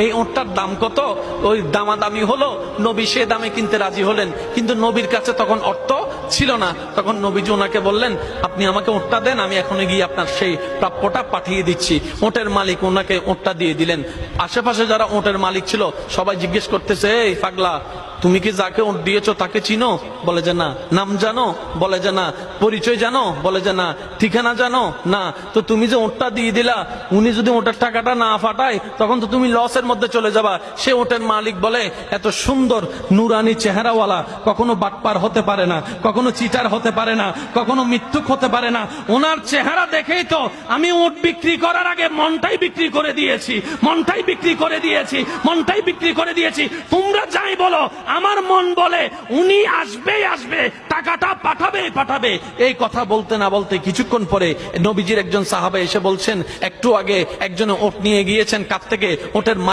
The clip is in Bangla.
এই ওঁটটার দাম কত? ওই দামাদামি হলো, নবী সে দামে কিনতে রাজি হলেন, কিন্তু নবীর কাছে তখন অর্থ ছিল না। তখন নবীজি ওনাকে বললেন, আপনি আমাকে ওঁটটা দেন, আমি এখনই গিয়ে আপনার সেই প্রাপ্যটা পাঠিয়ে দিচ্ছি। ওঁটের মালিক ওনাকে ওঁটটা দিয়ে দিলেন। আশেপাশে যারা ওঁটের মালিক ছিল সবাই জিজ্ঞেস করতেছে, এই পাগলা, তুমি কি যাকে ওঁট দিয়েছো তাকে চিনো? বলে যে না। নাম জানো? বলে যে না। পরিচয় জানো? বলে যে না। ঠিকানা জানো? না। তো তুমি যে ওঁটটা দিয়ে দিলা, উনি যদি ওঁটের টাকাটা না ফাটায় তখন তো তুমি লসের মধ্যে চলে যাবা। সে ওঁটের মালিক বলে, এত সুন্দর নুরানি চেহারাওয়ালা কখনো বাটপার হতে পারে না, কখনো চিটার হতে পারে না, কখনো মিথ্যুক হতে পারে না। ওনার চেহারা দেখেই তো আমি ওঁট বিক্রি করার আগে মনটাই বিক্রি করে দিয়েছি, মনটাই বিক্রি করে দিয়েছি, মনটাই বিক্রি করে দিয়েছি। তোমরা যাই বলো, আমার মন বলে উনি আসবেই আসবে, টাকাটা পাঠাবেই পাঠাবে। এই কথা বলতে না বলতে কিছুক্ষণ পরে নবীজির একজন সাহাবা এসে বলছেন, একটু আগে একজনে ওট নিয়ে গিয়েছেন কাছ থেকে, ওটের